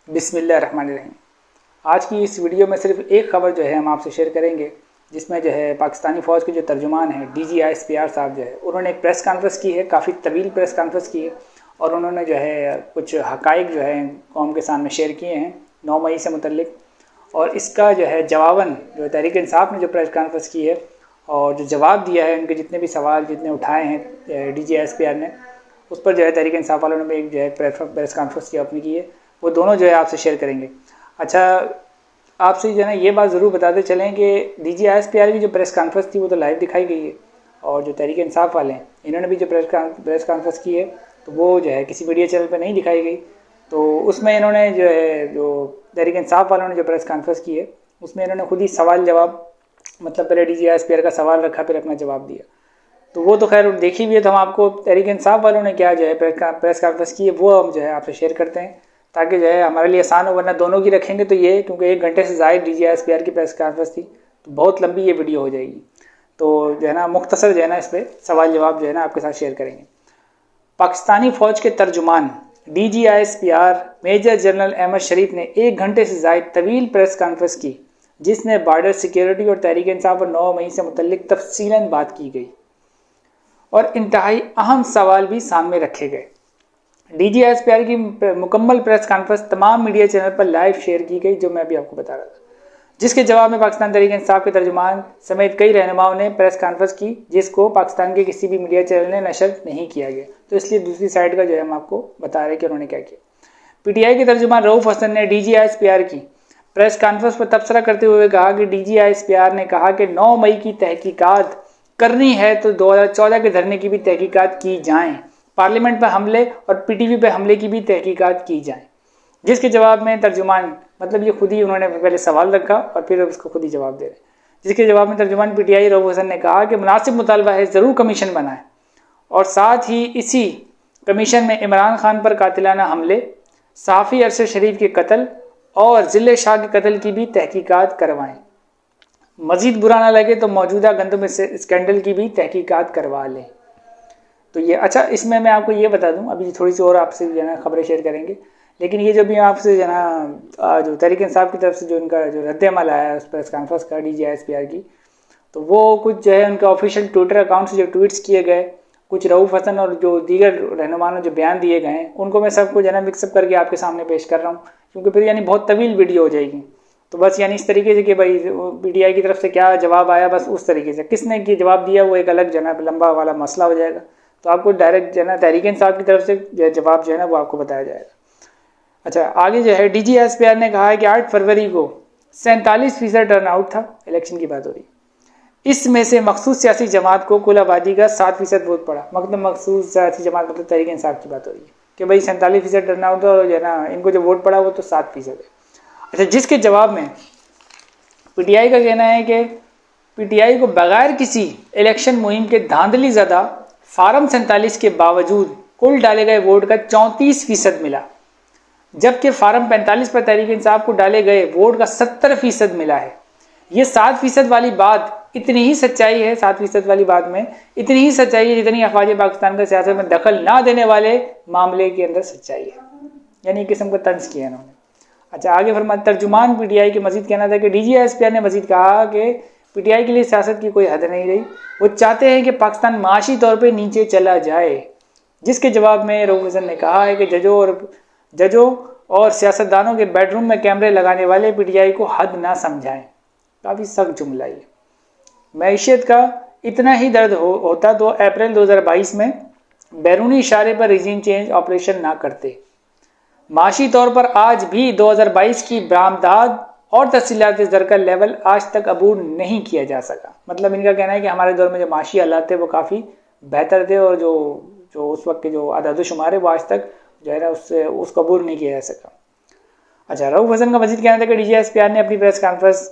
बिस्मिल्लाहिर्रहमानिर्रहीम। आज की इस वीडियो में सिर्फ एक खबर जो है हम आपसे शेयर करेंगे, जिसमें जो है पाकिस्तानी फ़ौज के जो तर्जुमान हैं DGISPR साहब जो है उन्होंने एक प्रेस कॉन्फ्रेंस की है। काफ़ी तवील प्रेस कॉन्फ्रेंस की है और उन्होंने जो है कुछ हकाइक जो है कौम के सामने शेयर किए हैं 9 मई से मुतल्लिक। और इसका जो है जवाबन जो तहरीक इंसाफ ने जो प्रेस कॉन्फ्रेंस की है और जो जवाब दिया है, उनके जितने भी सवाल जितने उठाए हैं DGISPR ने, उस पर जो है तहरीक इंसाफ वालों ने भी एक जो है प्रेस कॉन्फ्रेंस की अपनी की है। वो दोनों जो है आपसे शेयर करेंगे। अच्छा, आपसे जो है ना ये बात ज़रूर बताते चलें कि DGISPR की जो प्रेस कॉन्फ्रेंस थी वो तो लाइव दिखाई गई है, और जो तहरीक इंसाफ वाले हैं इन्होंने भी जो प्रेस कॉन्फ्रेंस की है तो वो जो है किसी मीडिया चैनल पर नहीं दिखाई गई। तो उसमें इन्होंने जो है जो तहरीक इंसाफ वालों ने जो प्रेस कॉन्फ्रेंस की है उसमें इन्होंने खुद ही सवाल जवाब, मतलब पहले DGISPR का सवाल रखा फिर अपना जवाब दिया। तो वो तो खैर देखी हुई है, तो हम आपको तहरीक इंसाफ वालों ने क्या जो है प्रेस कॉन्फ्रेंस की है वो हम जो है आपसे शेयर करते हैं, ताकि जो है हमारे लिए आसान हो। वरना दोनों की रखेंगे तो ये, क्योंकि 1 घंटे से ज़ायद DGISPR की प्रेस कॉन्फ्रेंस थी तो बहुत लंबी ये वीडियो हो जाएगी। तो जो है ना मुख्तसर जो है ना इस पर सवाल जवाब जो है ना आपके साथ शेयर करेंगे। पाकिस्तानी फ़ौज के तर्जुमान DGISPR मेजर जनरल अहमद शरीफ ने 1 घंटे से ज़ायद तवील प्रेस कॉन्फ्रेंस की, जिसमें बॉर्डर सिक्योरिटी और तहरीक इंसाफ और 9 मई से मुतल्लिक तफसीलन बात की गई और इंतहाई अहम सवाल भी सामने रखे गए। DGISPR की मुकम्मल प्रेस कॉन्फ्रेंस तमाम मीडिया चैनल पर लाइव शेयर की गई, जो मैं अभी आपको बता रहा था, जिसके जवाब में पाकिस्तान तहरीक इंसाफ के तर्जुमान समेत कई रहनुमाओं ने प्रेस कॉन्फ्रेंस की, जिसको पाकिस्तान के किसी भी मीडिया चैनल ने नशर नहीं किया गया। तो इसलिए दूसरी साइड का जो है हम आपको बता रहे हैं कि उन्होंने क्या किया। PTI के तर्जुमान रऊफ हसन ने DGISPR की प्रेस कॉन्फ्रेंस पर तबसरा करते हुए कहा कि DGISPR ने कहा कि 9 मई की तहकीकात करनी है तो 2014 के धरने की भी तहकीकात की जाएं, पार्लियामेंट पर हमले और PTV पर हमले की भी तहकीकात की जाएं। जिसके जवाब में तर्जुमान, मतलब ये खुद ही उन्होंने पहले सवाल रखा और फिर उसको खुद ही जवाब दे रहे, जिसके जवाब में तर्जुमान PTI रऊफ हसन ने कहा कि मुनासिब मुतालबा है, ज़रूर कमीशन बनाए और साथ ही इसी कमीशन में इमरान खान पर कातिलाना हमले, सहाफ़ी अरशद शरीफ के कत्ल और ज़िले शाह के कत्ल की भी तहकीकात करवाएं। मजीद बुरा ना लगे तो मौजूदा गंदम स्कैंडल की भी तहकीकात करवा लें। तो ये अच्छा, इसमें मैं आपको ये बता दूं, अभी थोड़ी सी और आपसे जो है ना खबरें शेयर करेंगे, लेकिन ये जो भी आपसे जो है ना जो तहरीक इंसाफ की तरफ से जो इनका जो रद्द-ए-अमल आया है उस प्रेस कॉन्फ्रेंस का DGISPR की, तो वो कुछ जो है उनका ऑफिशियल ट्विटर अकाउंट से जो ट्वीट्स किए गए, कुछ रऊफ हसन और जो दीगर रहनुमाओं ने जो बयान दिए गए हैं, उनको मैं सबको जो है ना मिक्सअप करके आपके सामने पेश कर रहा हूँ, क्योंकि फिर यानी बहुत तवील वीडियो हो जाएगी। तो बस यानी इस तरीके से कि भाई PTI की तरफ से क्या जवाब आया, बस उस तरीके से किसने की जवाब दिया वो एक अलग जो है लंबा वाला मसला हो जाएगा। तो आपको डायरेक्ट जो है ना तहरीक इंसाफ की तरफ से जवाब जो है ना वो आपको बताया जाएगा। अच्छा, आगे जो है DGISPR ने कहा है कि 8 फरवरी को 47% टर्नआउट था, इलेक्शन की बात हो रही। इसमें से मखसूस सियासी जमात को कुल आबादी का 7% वोट पड़ा। मतलब मखसूस सियासी जमात मतलब तहरीक इंसाफ की बात हो रही है कि भाई 47% टर्नआउट और जो है ना इनको जो वोट पड़ा वो तो 7% है। अच्छा, जिसके जवाब में PTI का कहना है कि PTI को बगैर किसी इलेक्शन मुहिम के धांधली ज़्यादा फार्म 47 के बावजूद कुल डाले गए वोट का 34% मिला, जबकि फार्म 45 पर तहरीक इंसाफ को डाले गए वोट का 70% मिला है। ये 7% वाली बात इतनी ही सच्चाई है, 7% वाली बात में इतनी ही सच्चाई है जितनी अफवाज पाकिस्तान का सियासत में दखल ना देने वाले मामले के अंदर सच्चाई है। यानी एक किस्म का तंज किया इन्होंने। अच्छा, आगे फरमाते तर्जुमान PTI के मजीद कहना था कि DGISPR ने मजीद कहा कि PTI के लिए सियासत की कोई हद नहीं रही, वो चाहते हैं कि पाकिस्तान माशी तौर पे नीचे चला जाए। जिसके जवाब में रऊफ हसन ने कहा है कि जजों और सियासतदानों के बेडरूम में कैमरे लगाने वाले PTI को हद ना समझाएं। काफ़ी सख्त जुमला ये। मैशियत का इतना ही दर्द होता तो अप्रैल 2022 में बैरूनी इशारे पर रिजीम चेंज ऑपरेशन ना करते। माशी तौर पर आज भी 2022 की बरामदात और तफसीलात ज़र का लेवल आज तक अबूर नहीं किया जा सका। मतलब इनका कहना है कि हमारे दौर में जो माशी हालात थे वो काफ़ी बेहतर थे और जो उस वक्त के जो आदाद शुमार है वो आज तक जो है ना उसको अबूर नहीं किया जा सका। अच्छा, रऊफ हसन का मजीद कहना था कि DGISPR ने अपनी प्रेस कॉन्फ्रेंस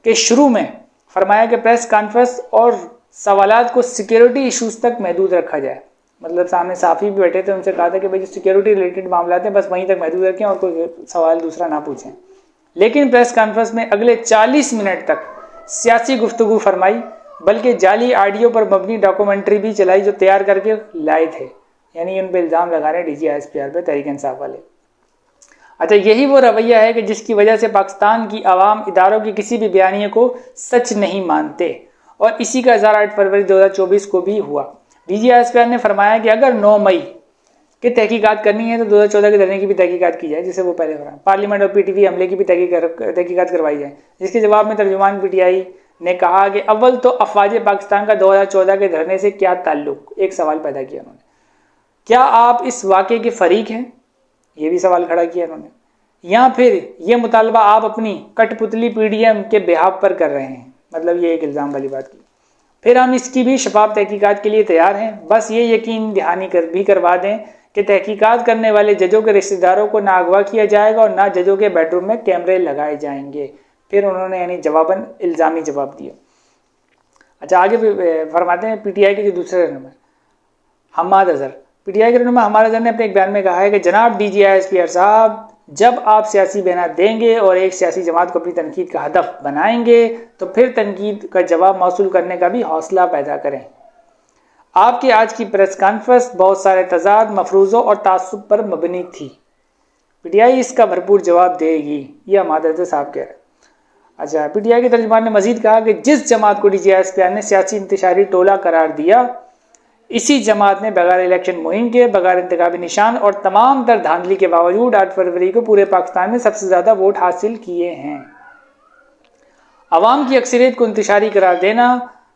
के शुरू में फरमाया कि प्रेस कॉन्फ्रेंस और सवालात को सिक्योरिटी इशूज़ तक महदूद रखा जाए। मतलब सामने साफ़ी भी बैठे थे, उनसे कहा था कि भाई जो सिक्योरिटी रिलेटेड मामला थे बस वहीं तक महदूद रखें और कोई सवाल दूसरा ना पूछें। लेकिन प्रेस कॉन्फ्रेंस में अगले 40 मिनट तक सियासी गुफ्तगू फरमाई, बल्कि जाली ऑडियो पर मबनी डॉक्यूमेंट्री भी चलाई जो तैयार करके लाए थे। यानी उन पर इल्ज़ाम लगा रहे हैं DGISPR पे तहरीक इंसाफ वाले। अच्छा, यही वो रवैया है कि जिसकी वजह से पाकिस्तान की आवाम इदारों के किसी भी बयानिए को सच नहीं मानते, और इसी का इज़हार 8 फरवरी 2024 को भी हुआ। DGISPR ने फरमाया कि अगर 9 मई की तहकीकात करनी है तो 2014 के धरने की भी तहकीकात की जाए, जिसे वो पहले फरमाया। पार्लियामेंट और PTV हमले की भी तहकीकात करवाई जाए, जिसके जवाब में तर्जुमान PTI ने कहा कि अव्वल तो अफवाज पाकिस्तान का 2014 के धरने से क्या ताल्लुक। एक सवाल पैदा किया उन्होंने, क्या आप इस वाक़े के फरीक हैं, ये भी सवाल खड़ा किया उन्होंने, या फिर ये मुतालबा आप अपनी कठपुतली PDM के बिहाफ पर कर रहे हैं। मतलब ये एक इल्ज़ाम वाली बात की। फिर हम इसकी भी शफाफ तहकीकात के लिए तैयार हैं, बस ये यकीन दहानी भी करवा दें कि तहकीकात करने वाले जजों के रिश्तेदारों को ना अगवा किया जाएगा और ना जजों के बेडरूम में कैमरे लगाए जाएंगे। फिर उन्होंने यानी जवाबन इल्ज़ामी जवाब दिया। अच्छा, आगे फरमाते हैं PTI के जो दूसरे रहनुमा हम्माद अजहर। PTI के रहनुमा हम्माद अजहर ने अपने एक बयान में कहा है कि जनाब DGISPR साहब, जब आप सियासी बयान देंगे और एक सियासी जमात को अपनी तनकीद का हदफ बनाएंगे तो फिर तनकीद का जवाब मौसूल करने का भी हौसला पैदा करें। आपकी आज की प्रेस कॉन्फ्रेंस बहुत सारे तजाद, मफरूज़ों और तासुब पर मबनी थी। PTI इसका भरपूर जवाब देगी, यह हम्माद अजहर साहब कह रहे हैं। अच्छा, PTI के तर्जुमान ने मजीद कहा कि जिस जमात को DGISPR ने सियासी इंतशारी टोला करार दिया, इसी जमात ने बगैर इलेक्शन मुहिम के, बगैर इंतखाबी निशान और तमाम तर धांधली के बावजूद 8 फरवरी को पूरे पाकिस्तान में सबसे ज़्यादा वोट हासिल किए हैं। अवाम की अक्सरियत को इंतशारी करार देना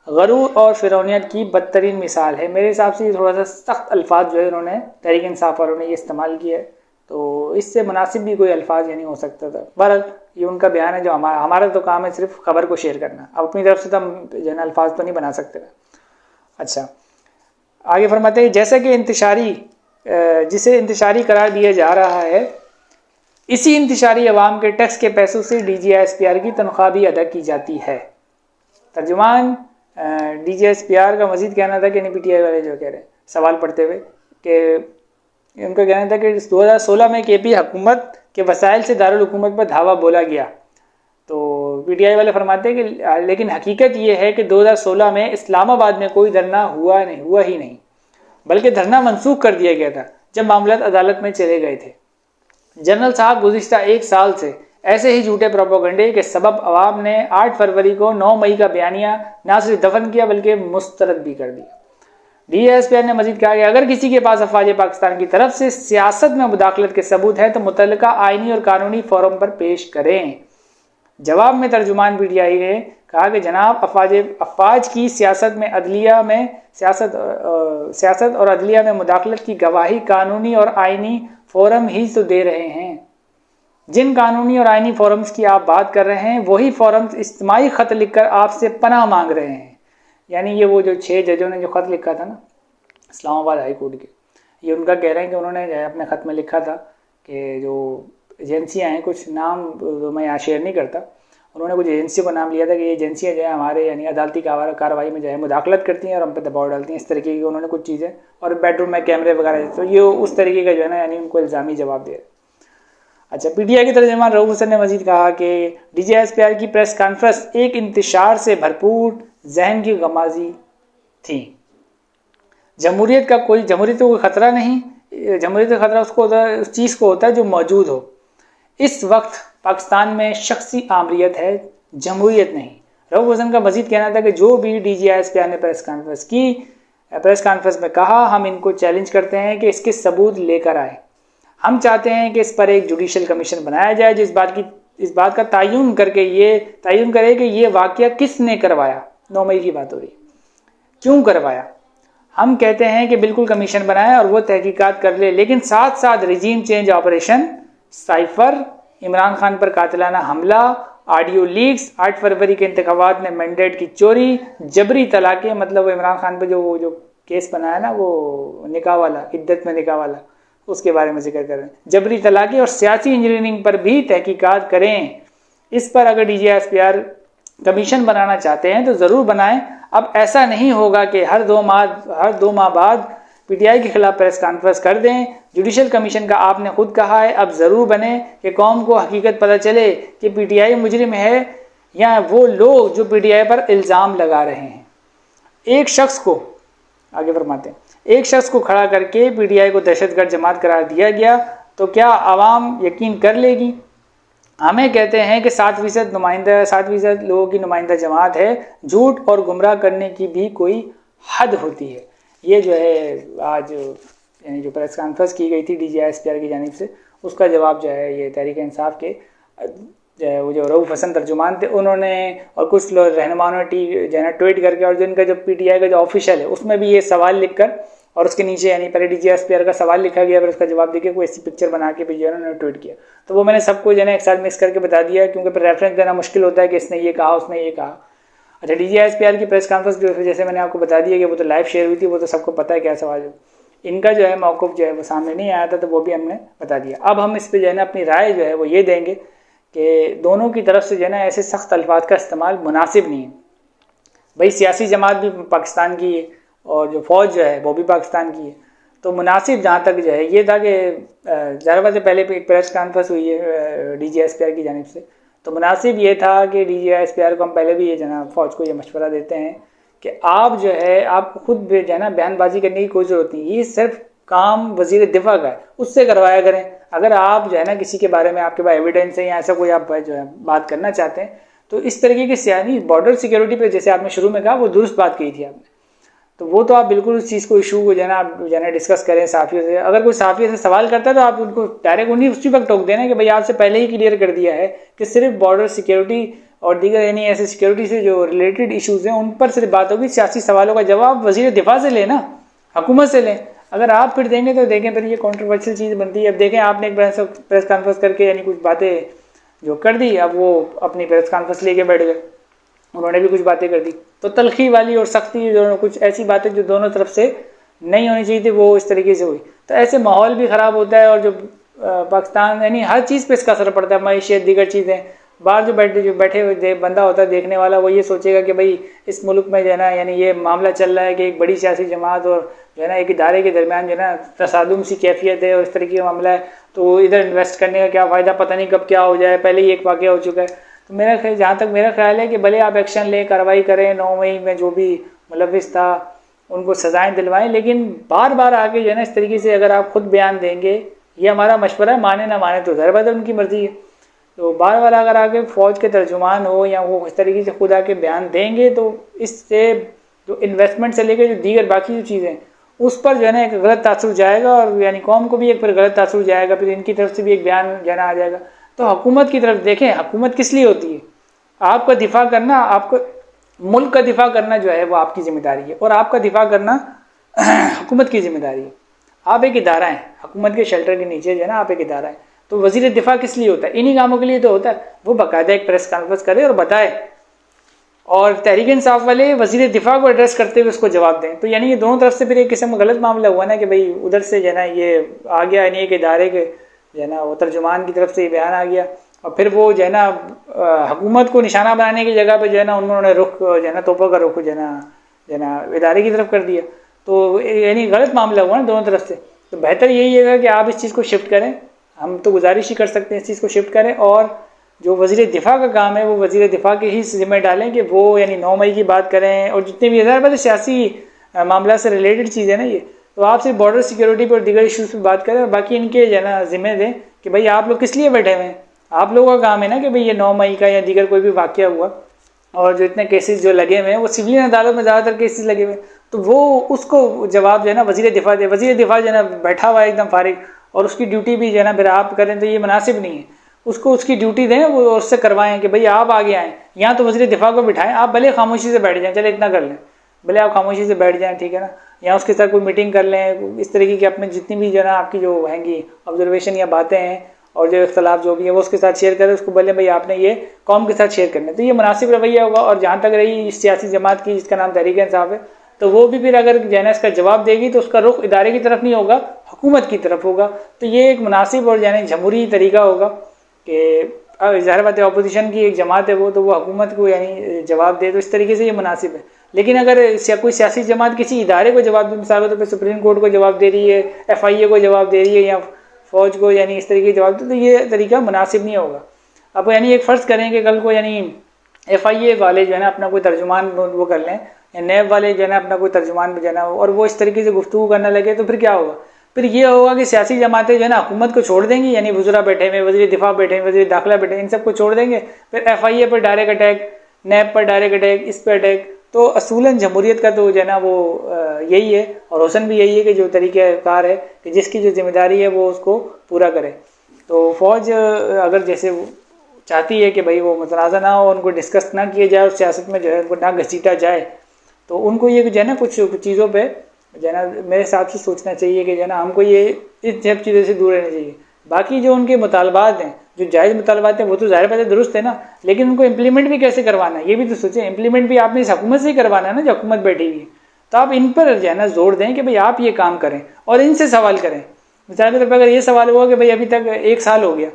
गरूर और फिरौनियत की बदतरीन मिसाल है। मेरे हिसाब से थोड़ा सा सख्त अल्फाज जो है उन्होंने तहरीक इंसाफ वालों ने ये इस्तेमाल किया है, तो इससे मुनासिब भी कोई अल्फाज नहीं हो सकता था। बहरहाल ये उनका बयान है, जो हमारा तो काम है सिर्फ खबर को शेयर करना। अब अपनी तरफ से तो हम जो है अल्फाज तो नहीं बना सकते। अच्छा, आगे फरमाते हैं, जैसा कि जिसे इंतशारी करार दिया जा रहा है, इसी इंतशारी अवाम के टैक्स के पैसों से DGISPR की तनख्वाह भी अदा की जाती है। तर्जुमान DGISPR का मजीद कहना था कि PTI वाले जो कह रहे हैं सवाल पढ़ते हुए कि उनका कहना था कि 2016 में KP हुकूमत के वसाइल से दारुल हुकूमत पर धावा बोला गया। तो PTI वाले फरमाते हैं कि लेकिन हकीकत ये है कि 2016 में इस्लामाबाद में कोई धरना हुआ ही नहीं, बल्कि धरना मनसूख कर दिया गया था जब मामलात अदालत में चले गए थे। जनरल साहब, गुज़िश्ता 1 साल से ऐसे ही झूठे प्रोपेगेंडे के सबब अवाम ने 8 फरवरी को 9 मई का बयानिया ना सिर्फ दफन किया बल्कि मुस्तरद भी कर दिया। DGISPR ने मजीद कहा कि अगर किसी के पास अफवाज पाकिस्तान की तरफ से सियासत में मुदाखलत के सबूत है तो मुतल्लिका आइनी और कानूनी फोरम पर पेश करें। जवाब में तर्जुमान PTI ने कहा कि जनाब, अफवाज की सियासत और अदलिया में मुदाखलत की गवाही कानूनी और आइनी फोरम ही तो दे रहे हैं। जिन कानूनी और आइनी फोरम्स की आप बात कर रहे हैं वही फोरम्स इज्तिमाई खत लिखकर आपसे पनाह मांग रहे हैं। यानी ये वो जो 6 जजों ने जो खत लिखा था ना इस्लामाबाद हाई कोर्ट के, ये उनका कह रहे हैं कि उन्होंने अपने खत में लिखा था कि जो एजेंसियां हैं, कुछ नाम तो मैं यहाँ शेयर नहीं करता, उन्होंने कुछ एजेंसियों का नाम लिया था कि ये एजेंसियां जो है हमारे यानी अदालती कार्रवाई में जो है मुदाखलत करती हैं और हम पे दबाव डालती हैं, इस तरीके की उन्होंने कुछ चीज़ें, और बेडरूम में कैमरे वगैरह, तो ये उस तरीके का जो है ना यानी उनको इल्ज़ामी जवाब दे रहे। अच्छा, PTI के तर्जुमान रऊफ हुसैन ने मजीद कहा कि DGISPR की प्रेस कॉन्फ्रेंस एक इंतशार से भरपूर जहन की गमाजी थी। जमहूरियत को कोई ख़तरा नहीं, जमहूरियत का ख़तरा उस चीज़ को होता है जो मौजूद हो। इस वक्त पाकिस्तान में शख्सी आमरीत है, जमहूरियत नहीं। रऊफ हुसैन का मजीद कहना था कि जो भी DGISPR ने प्रेस कॉन्फ्रेंस में कहा, हम इनको चैलेंज करते हैं कि इसके सबूत लेकर आए। हम चाहते हैं कि इस पर एक जुडिशल कमीशन बनाया जाए जो इस बात का तयन करे कि ये वाक़या किसने करवाया। 9 मई की बात हो रही, क्यों करवाया। हम कहते हैं कि बिल्कुल कमीशन बनाए और वो तहकीकात कर ले, लेकिन साथ साथ regime change operation, cipher, Imran Khan पर कातिलाना हमला, ऑडियो लीक्स, 8 फरवरी के इंतखाबात में मैंडेट की चोरी, जबरी तलाक़ें, मतलब इमरान खान पर जो केस बनाया ना वो निकाह वाला, इद्दत में निकाह वाला, उसके बारे में जिक्र करें, जबरी तलाक़ी और सियासी इंजीनियरिंग पर भी तहकीकात करें। इस पर अगर DGISPR कमीशन बनाना चाहते हैं तो ज़रूर बनाएं। अब ऐसा नहीं होगा कि हर दो माह बाद PTI के खिलाफ प्रेस कॉन्फ्रेंस कर दें। जुडिशल कमीशन का आपने खुद कहा है, अब ज़रूर बने कि कौम को हकीकत पता चले कि PTI मुजरिम है या वो लोग जो PTI पर इल्ज़ाम लगा रहे हैं। एक शख्स को, आगे फरमाते हैं, एक शख्स को खड़ा करके PTI को दहशतगर्द जमात करार दिया गया। तो क्या आवाम यकीन कर लेगी? हमें कहते हैं कि 7% नुमाइंदा 7% लोगों की नुमाइंदा जमात है, झूठ और गुमराह करने की भी कोई हद होती है। ये जो है आज यानी जो प्रेस कॉन्फ्रेंस की गई थी DGI-SPR की जानिब से, उसका जवाब जो है ये तहरीक इंसाफ के वो जो रऊफ़ हसन तर्जुमान थे उन्होंने और कुछ लोग रहनुमाओं ने जो है ट्वीट करके, और जो इनका जो PTI का जो ऑफिशियल है उसमें भी ये सवाल लिखकर और उसके नीचे यानी पहले DGI-SPR का सवाल लिखा गया, फिर उसका जवाब देके कोई ऐसी पिक्चर बना के भी जो है उन्होंने ट्वीट किया। तो वो मैंने सबको जो है एक साथ मिक्स करके बता दिया, क्योंकि फिर रेफरेंस देना मुश्किल होता है कि इसने ये कहा उसने ये कहा। अच्छा, DGI-SPR की प्रेस कॉन्फ्रेंस जो जैसे मैंने आपको बता दिया कि वो तो लाइव शेयर हुई थी, वो तो सबको पता है क्या सवाल है। इनका जो है मौक़िफ़ जो है वो सामने नहीं आया था, तो वो भी हमने बता दिया। अब हम इस पर जो है ना अपनी राय जो है वो ये देंगे कि दोनों की तरफ से जो है ना ऐसे सख्त अल्फाज का इस्तेमाल मुनासिब नहीं है। भाई सियासी जमात भी पाकिस्तान की है और जो फ़ौज जो है वो भी पाकिस्तान की है, तो मुनासिब जहाँ तक जो है ये था कि ज़रा बात से पहले एक प्रेस कॉन्फ्रेंस हुई है DGI-SPR की जानिब से, तो मुनासिब ये था कि DGI-SPR को हम पहले भी ये जनाब फ़ौज को ये मशवरा देते हैं कि आप जो है आप खुद जो है ना बयानबाजी करने की कोई ज़रूरत नहीं, ये सिर्फ काम वज़ीर दिफा का है, उससे करवाया करें। अगर आप जो है ना किसी के बारे में आपके पास एविडेंस है या ऐसा कोई आप जो है बात करना चाहते हैं, तो इस तरीके की सियासी बॉर्डर सिक्योरिटी पे जैसे आपने शुरू में कहा वो दुरुस्त बात कही थी आपने, तो वो तो आप बिल्कुल उस चीज़ को इशू को जो है ना आप जो है ना डिस्कस करें साफ़ियों से। अगर कोई साफ़ी से सवाल करता है तो आप उनको डायरेक्ट उन्हीं उसी वक्त टोक देना कि भाई आपसे पहले ही क्लियर कर दिया है कि सिर्फ बॉर्डर सिक्योरिटी और दीगर यानी ऐसे सिक्योरिटी से जो रिलेटेड इशूज़ हैं उन पर सिर्फ बात होगी। सियासी सवालों का जवाब वज़ीर दिफा से लेना, हुकूमत से लें। अगर आप फिर देंगे तो देखें फिर ये कॉन्ट्रोवर्शियल चीज़ बनती है। अब देखें आपने एक प्रेस कॉन्फ्रेंस करके यानी कुछ बातें जो कर दी, अब वो अपनी प्रेस कॉन्फ्रेंस लेके बैठ गए, उन्होंने भी कुछ बातें कर दी, तो तलखी वाली और सख्ती जो कुछ ऐसी बातें जो दोनों तरफ से नहीं होनी चाहिए थी वो इस तरीके से हुई। तो ऐसे माहौल भी ख़राब होता है और जो पाकिस्तान यानी हर चीज़ पे इसका असर पड़ता है, मईशत दीगर चीज़ें। बाहर जो बैठे हुए बंदा होता है देखने वाला, वो ये सोचेगा कि भाई इस मुल्क में जो है ना यानी ये मामला चल रहा है कि एक बड़ी सियासी जमात और जो है ना एक इदारे के दरमियान जो है ना तसादुम सी कैफियत है और इस तरीके का मामला है, तो इधर इन्वेस्ट करने का क्या फ़ायदा, पता नहीं कब क्या हो जाए, पहले ही एक वाक़या हो चुका है। तो मेरा ख्याल जहाँ तक मेरा ख्याल है कि भले आप एक्शन लें, कार्रवाई करें, 9 मई में जो भी मुलविस था उनको सज़ाएँ दिलवाएं, लेकिन बार बार आके जो है ना इस तरीके से अगर आप खुद बयान देंगे, ये हमारा मशवरा है, माने ना माने तो ज़ाहिर बात है उनकी मर्ज़ी है, तो बार बार अगर आके फ़ौज के तर्जुमान हो या वो इस तरीके से खुद आके बयान देंगे तो इससे जो इन्वेस्टमेंट से लेकर जो दीगर बाकी जो चीज़ें उस पर जो है ना एक गलत तासुर जाएगा और यानी कौम को भी एक फिर गलत तासुर जाएगा, फिर इनकी तरफ से भी एक बयान जो है ना आ जाएगा। तो हुकूमत की तरफ देखें, हुकूमत किस लिए होती है? आपका दिफा करना, आपको मुल्क का दिफा करना जो है वो आपकी जिम्मेदारी है और आपका दिफा करना हुकूमत की जिम्मेदारी है। आप एक इदारा हैं, हुकूमत के शेल्टर के नीचे जो है ना आप एक इदारा है, तो वज़ीर दिफा किस लिए होता है? इन्हीं कामों के लिए तो होता है। वो बाकायदा एक प्रेस कॉन्फ्रेंस करे और बताए और तहरीक इंसाफ वाले वज़ीर दिफा को एड्रेस करते हुए उसको जवाब दें। तो यानी ये दोनों तरफ से फिर एक किस्म का गलत मामला हुआ ना कि भाई उधर से जो है ना ये आ गया, यानी एक इदारे के जो है ना वो तर्जुमान की तरफ से ये बयान आ गया और फिर वो जो है ना हुकूमत को निशाना बनाने की जगह पे जो है ना उन्होंने रुख जो है ना तोपों का रुख जो है ना इदारे की तरफ कर दिया। तो यानी गलत मामला हुआ ना दोनों तरफ से। तो बेहतर यही है कि आप इस चीज़ को शिफ्ट करें, हम तो गुजारिश ही कर सकते हैं इस चीज़ को शिफ्ट करें और जो वज़ीर दिफा का काम है वो वज़ीर दिफा के ही ज़िम्मे डालें कि वो यानी 9 मई की बात करें और जितने भी ज़ाहिर बात है सियासी मामला से रिलेटेड चीज़ है ना ये, तो आप सिर्फ बॉर्डर सिक्योरिटी पर दीगर इशूज़ पर बात करें और बाकी इनके जो है ना ज़िम्मे दें कि भाई आप लोग किस लिए बैठे हुए हैं। आप लोगों का काम है ना कि भाई ये 9 मई का या दीगर कोई भी वाक़या हुआ और जो इतने केसेस जो लगे हुए हैं वो सिविलियन अदालत में ज़्यादातर केसेस लगे हुए हैं, तो वो उसको जवाब जो है ना वज़ीर दिफा दे। वज़ीर दिफा जो है ना बैठा हुआ है एकदम फारिग और उसकी ड्यूटी भी जो है ना फिर आप करें तो ये मुनासिब नहीं है। उसको उसकी ड्यूटी दें, वो उससे करवाएं कि भाई आप आगे आएँ, यहाँ तो वज़ीर दिफा को बिठाएं, आप भले खामोशी से बैठ जाएं, चले इतना कर लें, भले आप खामोशी से बैठ जाएं, ठीक है ना, या उसके साथ कोई मीटिंग कर लें, इस तरीके की अपने जितनी भी जो है ना आपकी जो हैंगी ऑब्जर्वेशन या बातें हैं और जो इख्तलाफ जो भी है वो उसके साथ शेयर करें, उसको बोले भाई आपने ये कौम के साथ शेयर करना है, तो ये मुनासिब रवैया होगा। और जहाँ तक रही सियासी जमात की जिसका नाम तहरीक इंसाफ है, तो वो भी फिर अगर जो है ना इसका जवाब देगी तो उसका रुख इदारे की तरफ नहीं होगा, हुकूमत की तरफ होगा। तो ये एक मुनासिब और यानी जमहूरी तरीका होगा कि ज़ाहिर बात है अपोजिशन की एक जमात है वो, तो वो हुकूमत को यानी जवाब दे, तो इस तरीके से ये मुनासिब है। लेकिन अगर कोई सियासी जमात किसी इदारे को जवाब दे, मिसाल के तौर पर सुप्रीम कोर्ट को जवाब दे रही है, FIA को जवाब दे रही है या फ़ौज को, यानी इस तरीके जवाब दे, तो ये तरीका मुनासिब नहीं होगा। अब यानी एक फ़र्ज़ करें कि कल को यानी FIA वाले जो है ना अपना कोई तर्जुमान वो कर लें या नैब वाले जो है ना अपना कोई तर्जुमान जो है ना और वो इस तरीके से गुफ्तगू करने लगे, तो फिर क्या होगा? फिर ये होगा कि सियासी जमातें जो है ना हुकूमत को छोड़ देंगी, यानी वज़रा बैठे हुए, वज़ीर दिफा बैठे हुए, वज़ीर दाखिला बैठे, इन सबको छोड़ देंगे, फिर FIA पर डायरेक्ट अटैक, नैब पर डायरेक्ट अटैक, इस पर अटैक। तो असूलन जमहूरियत का तो जो है ना वो यही है, और रोशन भी यही है कि जो तरीक़ाकार है कि जिसकी जो जिम्मेदारी है वो उसको पूरा करे। तो फ़ौज अगर जैसे चाहती है कि भाई वो मुतनाज़ा ना हो, उनको डिस्कस ना किया जाए और सियासत में जो है उनको ना घसीटा जाए, तो उनको ये जो है ना कुछ चीज़ों पे जो है ना मेरे हिसाब से सोचना चाहिए कि जो है ना हमको ये इस सब चीज़ों से दूर रहना चाहिए। बाकी जो उनके मुतालबात हैं, जो जायज़ मुतालबात हैं, वो तो ज़ाहिर बात है दुरुस्त है ना, लेकिन उनको इम्प्लीमेंट भी कैसे करवाना है ये भी तो सोचें। इम्प्लीमेंट भी आपने इस हुकूमत से ही करवाना है ना, जो हुकूमत बैठी हुई है। तो आप इन पर जो है ना जोर दें कि भाई आप ये काम करें और इनसे सवाल करें। मिसाल के तौर पर अगर ये सवाल हुआ कि भाई अभी तक 1 साल हो गया,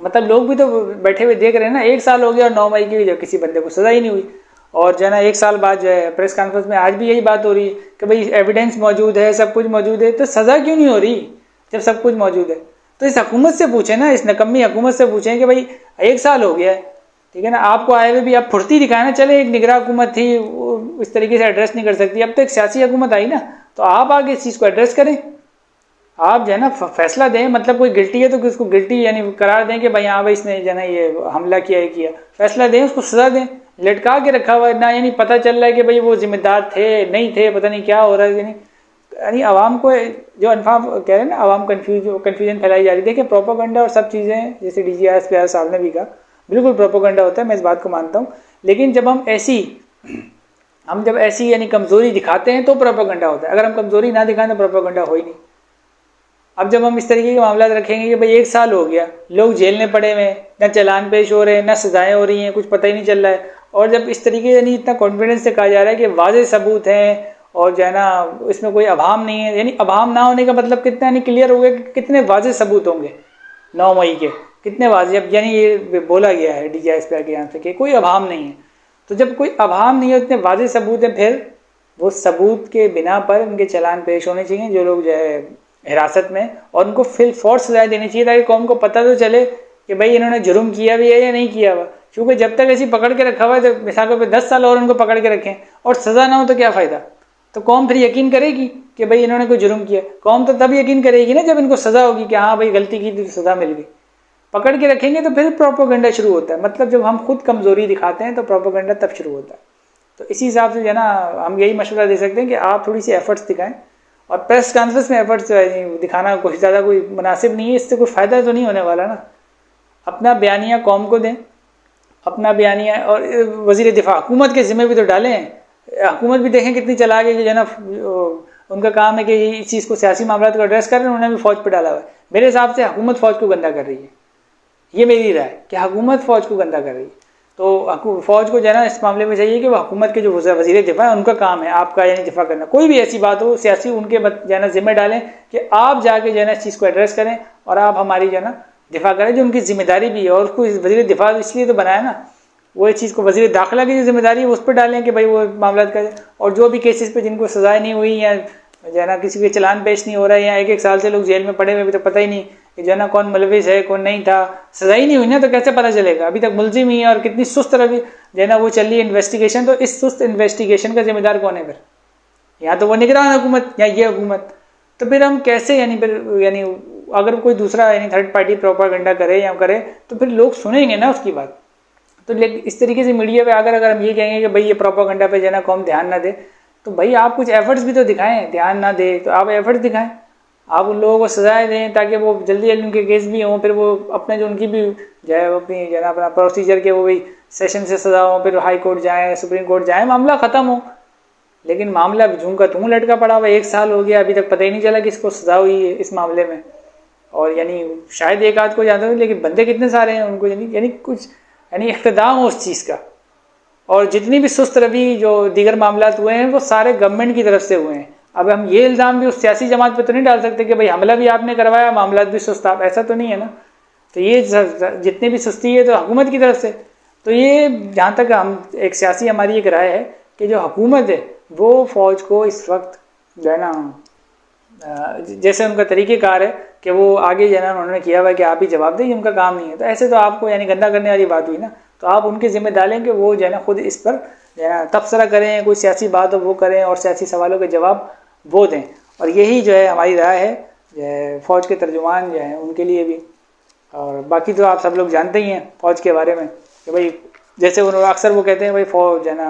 मतलब लोग भी तो बैठे हुए देख रहे हैं ना, 1 साल हो गया और 9 मई की जो किसी बंदे को सज़ा ही नहीं हुई, और जो है ना 1 साल बाद जो है प्रेस कॉन्फ्रेंस में आज भी यही बात हो रही है कि भाई एविडेंस मौजूद है, सब कुछ मौजूद है, तो सज़ा क्यों नहीं हो रही जब सब कुछ मौजूद है? तो इस हुकूमत से पूछें ना, इस नकम्मी हुकूमत से पूछें कि भाई 1 साल हो गया है, ठीक है ना, आपको आए हुए भी आप फुर्ती दिखाए ना, चले एक निगरान हुकूमत थी वो इस तरीके से एड्रेस नहीं कर सकती, अब तो एक सियासी हुकूमत आई ना, तो आप आगे इस चीज़ को एड्रेस करें, आप जो है ना फैसला दें। मतलब कोई गिल्टी है तो उसको गिल्टी यानी करार दें कि भाई हाँ भाई इसने जो है ना ये हमला किया है, किया, फैसला दें, उसको सजा दें। लटका के रखा हुआ है ना, यानी पता चल रहा है कि भाई वो जिम्मेदार थे नहीं थे, पता नहीं क्या हो रहा है, यानी आवाम को जो अनफाम कह रहे हैं ना, आवाम कन्फ्यूजन फैलाई जा रही है। देखिए प्रोपोगंडा और सब चीज़ें जैसे DGI साहब ने भी कहा, बिल्कुल प्रोपोगंडा होता है, मैं इस बात को मानता हूँ, लेकिन जब हम जब ऐसी यानी कमज़ोरी दिखाते हैं तो प्रोपोगंडा होता है, अगर हम कमज़ोरी ना दिखाएं तो प्रोपोगंडा हो ही नहीं। अब जब हम इस तरीके के मामला रखेंगे कि भाई 1 साल हो गया, लोग जेल में पड़े हुए हैं, न चालान पेश हो रहे हैं, न सजाएं हो रही हैं, कुछ पता ही नहीं चल रहा है, और जब इस तरीके यानी इतना कॉन्फिडेंस से कहा जा रहा है कि वाज़ेह सबूत हैं और जो है ना इसमें कोई अभाम नहीं है, यानी अभाम ना होने का मतलब कितना यानी क्लियर हो गया कि कितने वाज़ेह सबूत होंगे 9 मई के, कितने वाज़ेह, यानी ये बोला गया है DGI के यहाँ से कि कोई अभाम नहीं है। तो जब कोई अभाम नहीं है, इतने वाज़ेह सबूत हैं, फिर वो सबूत के बिना पर उनके चालान पेश होने चाहिए जो लोग जो है हिरासत में, और उनको फिल फोर्स सजा देनी चाहिए ताकि कौम को पता तो चले कि भाई इन्होंने जुर्म किया भी है या नहीं किया हुआ। क्योंकि जब तक ऐसी पकड़ के रखा हुआ है तो मिसाल पे 10 साल और उनको पकड़ के रखें और सज़ा ना हो तो क्या फ़ायदा? तो कौम फिर यकीन करेगी कि भाई इन्होंने कोई जुर्म किया? कौम तो तब यकीन करेगी ना जब इनको सज़ा होगी कि हाँ भाई गलती की थी तो सज़ा मिल गई। पकड़ के रखेंगे तो फिर प्रोपोगंडा शुरू होता है, मतलब जब हम खुद कमज़ोरी दिखाते हैं तो प्रोपोगंडा तब शुरू होता है। तो इसी हिसाब से जो है ना हम यही मशवरा दे सकते हैं कि आप थोड़ी सी एफर्ट्स दिखाएं, और प्रेस कॉन्फ्रेंस में एफर्ट्स दिखाना कोई ज़्यादा कोई मुनासिब नहीं है, इससे कोई फ़ायदा तो नहीं होने वाला ना। अपना बयानिया कौम को दें, अपना बयानिया, और वज़ीर दिफा हुकूमत के ज़िम्मे भी तो डालें। हुकूमत भी देखें कितनी चला गई, जो है ना उनका काम है कि इस चीज़ को सियासी मामला को एड्रेस कर रहे हैं, उन्होंने भी फ़ौज पर डाला हुआ है। मेरे हिसाब से हुकूमत फ़ौज को गंदा कर रही है, ये मेरी राय कि हुकूमत फ़ौज को गंदा कर रही है। तो फ़ौज को जो है ना इस मामले में चाहिए कि वह हुकूमत के जो वज़ीर दिफा है उनका काम है आपका यानी दिफा करना। कोई भी ऐसी बात हो सियासी उनके जो है ना जिम्मे डालें कि आप जाके जो है ना इस चीज़ को एड्रेस करें और आप हमारी जो है ना दिफा करें, जो उनकी जिम्मेदारी भी है। और उसको वज़ीर दिफा इसलिए तो बनाया ना, वो इस चीज़ को वज़ीर दाखिला की जो जिम्मेदारी है उस पर डालें कि भाई वो मामला करें, और जो भी केसेस पे जिनको सजाएं नहीं हुई या जो है ना किसी के चलान पेश नहीं हो रहा है या 1-1 साल से लोग जेल में पड़े हुए, अभी तो पता ही नहीं कि जो है ना कौन मुलविस है कौन नहीं था, सजा ही नहीं हुई ना, तो कैसे पता चलेगा? अभी तक मुलजिम ही है और कितनी सुस्त रही जो है ना वो चल रही है इन्वेस्टिगेशन। तो इस सुस्त इन्वेस्टिगेशन का जिम्मेदार कौन है फिर? या तो वो निगरान हुकूमत या ये हुकूमत। तो फिर हम कैसे यानी अगर कोई दूसरा यानी थर्ड पार्टी प्रोपागेंडा करे या करे तो फिर लोग सुनेंगे ना उसकी बात। तो इस तरीके से मीडिया पे अगर हम ये कहेंगे कि भाई ये प्रोपागेंडा पे जो है ना कौम ध्यान ना दे, तो भाई आप कुछ एफर्ट्स भी तो दिखाएं। ध्यान ना दे तो आप एफर्ट्स दिखाएं, आप उन लोगों को सजाएं दें ताकि वो जल्दी जल्दी उनके केस भी हों, फिर वो अपने जो उनकी भी जो है अपनी जो है ना अपना प्रोसीजर के वो भी सेशन से सजा हो, फिर हाई कोर्ट जाए, सुप्रीम कोर्ट जाए, मामला ख़त्म हो। लेकिन मामला झूम का तूं लटका पड़ा हुआ, 1 साल हो गया, अभी तक पता ही नहीं चला कि इसको सजा हुई है इस मामले में। और यानी शायद एक आध को जानते हो, लेकिन बंदे कितने सारे हैं उनको यानी कुछ यानी इख्तिदाम हो उस चीज़ का। और जितनी भी सुस्त रवि जो दीगर मामला हुए हैं वो सारे गवर्नमेंट की तरफ से हुए हैं। अब हम ये इल्ज़ाम भी उस सियासी जमात पे तो नहीं डाल सकते कि भाई हमला भी आपने करवाया, मामला भी सुस्त आप, ऐसा तो नहीं है ना। तो ये जितनी भी सुस्ती है तो हुकूमत की तरफ से। तो ये जहाँ तक हम एक सियासी हमारी एक राय है कि जो हुकूमत है वो फ़ौज को इस वक्त जो है ना जैसे उनका तरीक़ेकार है कि वो आगे जो है ना उन्होंने किया हुआ है कि आप ही जवाब दें, उनका काम नहीं है। तो ऐसे तो आपको यानी गंदा करने वाली बात हुई ना, तो आप उनके जिम्मे डालें कि वो जो है ना खुद इस पर जो है ना तबसरा करें, कोई सियासी बात हो वो करें और सियासी सवालों के जवाब वो दें। और यही जो है हमारी राय है जो है फ़ौज के तर्जुमान जो हैं उनके लिए भी। और बाकी तो आप सब लोग जानते ही हैं फ़ौज के बारे में कि भाई जैसे उन्होंने अक्सर वो कहते हैं भाई फ़ौज है ना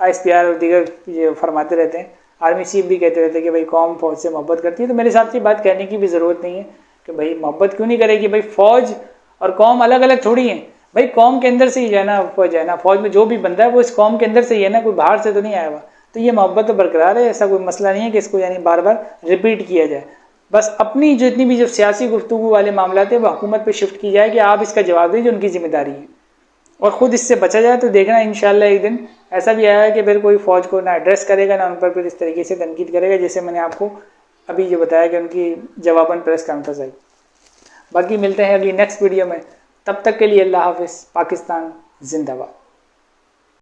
ISPR और दीगर ये फरमाते रहते हैं, आर्मी चीफ भी कहते रहते हैं कि भाई कौम फ़ौज से मोहब्बत करती है। तो मेरे हिसाब से बात कहने की भी ज़रूरत नहीं है कि भाई मोहब्बत क्यों नहीं करेगी। भाई फ़ौज और कौम अलग अलग थोड़ी हैं भाई, कौम के अंदर से ही जो है ना फ़ौज है ना, फ़ौज में जो भी बंदा है वो इस कौम के अंदर से ही है ना, कोई बाहर से तो नहीं आया हुआ। तो ये मोहब्बत तो बरकरार है, ऐसा कोई मसला नहीं है कि इसको यानी बार बार रिपीट किया जाए। बस अपनी जितनी भी जो सियासी गुफ्तगू वाले मामला थे वो हुकूमत पे शिफ्ट की जाए कि आप इसका जवाब दें जो उनकी जिम्मेदारी है, और ख़ुद इससे बचा जाए। तो देखना इंशाल्लाह एक दिन ऐसा भी आया कि फिर कोई फ़ौज को ना एड्रेस करेगा ना उन पर फिर इस तरीके से तनकीद करेगा जैसे मैंने आपको अभी ये बताया कि उनकी जवाबन प्रेस कॉन्फ्रेंस आई। बाकी मिलते हैं अगली नेक्स्ट वीडियो में, तब तक के लिए अल्लाह हाफिज़। पाकिस्तान जिंदाबाद।